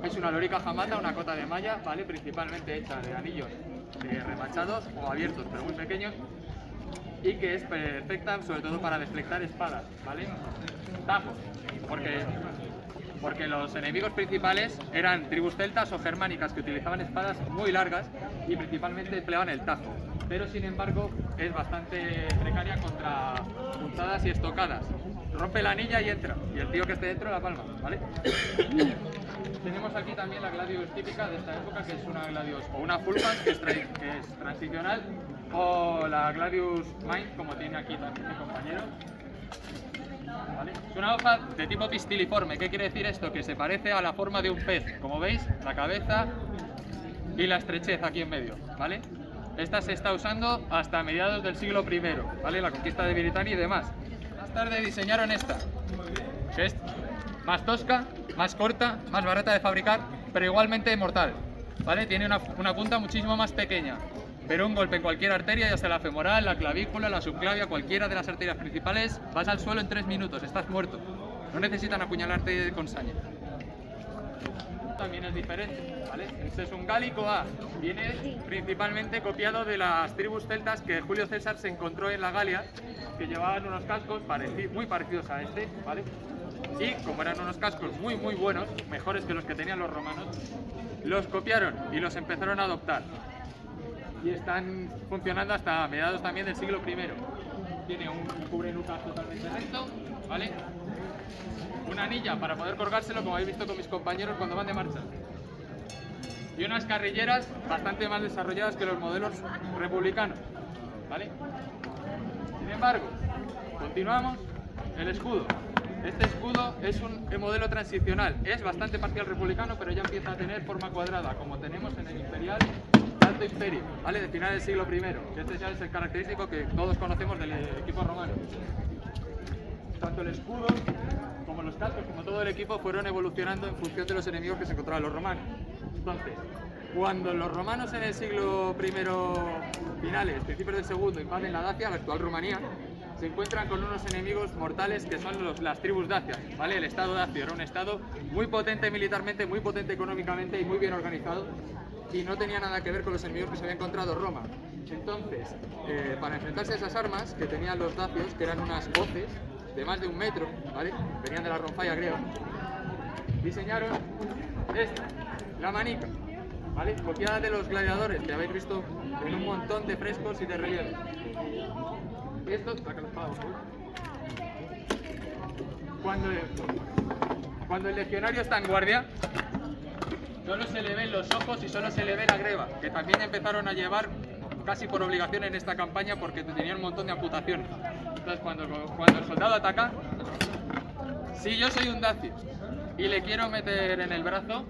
Es una lorica jamata, una cota de malla, ¿vale? Principalmente hecha de anillos remachados o abiertos, pero muy pequeños, y que es perfecta sobre todo para deflectar espadas, ¿vale? Tajo, porque los enemigos principales eran tribus celtas o germánicas que utilizaban espadas muy largas y principalmente empleaban el tajo, pero sin embargo es bastante precaria contra punzadas y estocadas. Rompe la anilla y entra, y el tío que esté dentro la palma, ¿vale? Tenemos aquí también la Gladius típica de esta época, que es una Gladius o una Fulfans, que es transicional, o la Gladius Mind, como tiene aquí también mi compañero. ¿Vale? Es una hoja de tipo pistiliforme. ¿Qué quiere decir esto? Que se parece a la forma de un pez, como veis, la cabeza y la estrechez aquí en medio, ¿vale? Esta se está usando hasta mediados del siglo I, ¿vale? La conquista de Britania y demás. Más tarde diseñaron esta, que es más tosca, más corta, más barata de fabricar, pero igualmente mortal, ¿vale? Tiene una punta muchísimo más pequeña, pero un golpe en cualquier arteria, ya sea la femoral, la clavícula, la subclavia, cualquiera de las arterias principales, vas al suelo en 3 minutos, estás muerto. No necesitan apuñalarte con saña. También es diferente, ¿vale? Este es un gálico A, viene principalmente copiado de las tribus celtas que Julio César se encontró en la Galia, que llevaban unos cascos muy parecidos a este, ¿vale? Y como eran unos cascos muy buenos, mejores que los que tenían los romanos, los copiaron y los empezaron a adoptar. Y están funcionando hasta mediados también del siglo I. Tiene un cubrenucas totalmente recto, ¿vale? Una anilla para poder colgárselo, como habéis visto con mis compañeros cuando van de marcha. Y unas carrilleras bastante más desarrolladas que los modelos republicanos, ¿vale? Sin embargo, continuamos. El escudo. Este escudo es un modelo transicional. Es bastante parcial republicano, pero ya empieza a tener forma cuadrada, como tenemos en el imperial Alto Imperio, ¿vale? De finales del siglo I. Este ya es el característico que todos conocemos del equipo romano. Tanto el escudo como los cascos, como todo el equipo, fueron evolucionando en función de los enemigos que se encontraban los romanos. Entonces, cuando los romanos en el siglo I finales, principios del segundo, invaden la Dacia, la actual Rumanía, se encuentran con unos enemigos mortales que son las tribus dacias, ¿vale? El estado dacio era un estado muy potente militarmente, muy potente económicamente y muy bien organizado, y no tenía nada que ver con los enemigos que se había encontrado Roma. Entonces, para enfrentarse a esas armas que tenían los dacios, que eran unas hoces de más de 1 metro, ¿vale? Venían de la Ronfalla griega, diseñaron esta, la manica, ¿vale? Copiada de los gladiadores que habéis visto en un montón de frescos y de relieves. Esto, cuando el legionario está en guardia, solo se le ven los ojos y solo se le ve la greba, que también empezaron a llevar casi por obligación en esta campaña porque tenían un montón de amputaciones. Entonces cuando el soldado ataca, si yo soy un dacio y le quiero meter en el brazo,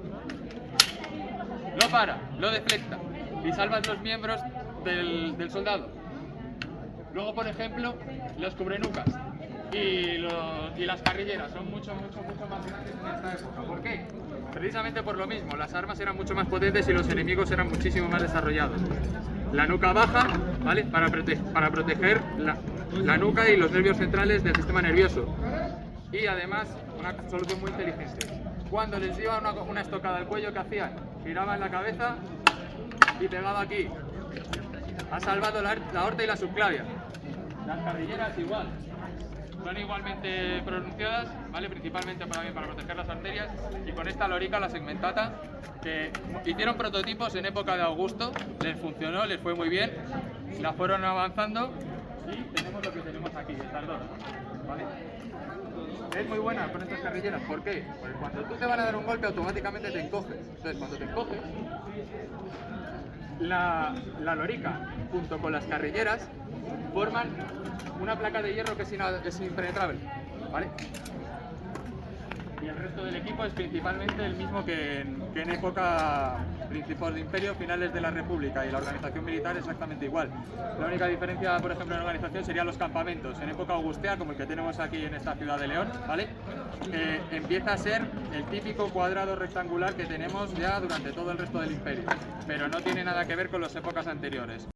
lo para, lo deflecta y salvas los miembros del soldado. Luego, por ejemplo, los cubrenucas y las carrilleras son mucho más grandes en esta época. ¿Por qué? Precisamente por lo mismo, las armas eran mucho más potentes y los enemigos eran muchísimo más desarrollados. La nuca baja, ¿vale? Para proteger la nuca y los nervios centrales del sistema nervioso. Y además, una solución muy inteligente. Cuando les iba una estocada al cuello, ¿qué hacían? Giraban la cabeza y pegaba aquí. Ha salvado la aorta y la subclavia. Las carrilleras igual. Son igualmente pronunciadas, ¿vale? Principalmente para proteger las arterias, y con esta lorica, la segmentata, que hicieron prototipos en época de Augusto, les funcionó, les fue muy bien, la fueron avanzando y tenemos lo que tenemos aquí, estas dos, ¿vale? Es muy buena con estas carrilleras, ¿por qué? Porque cuando tú te van a dar un golpe automáticamente te encoges, entonces cuando te encoges, la lorica junto con las carrilleras forman una placa de hierro que es impenetrable, ¿vale? Y el resto del equipo es principalmente el mismo que en época principios de imperio, finales de la República, y la organización militar exactamente igual. La única diferencia, por ejemplo, en organización serían los campamentos. En época augustea, como el que tenemos aquí en esta ciudad de León, ¿vale? Empieza a ser el típico cuadrado rectangular que tenemos ya durante todo el resto del imperio, pero no tiene nada que ver con las épocas anteriores.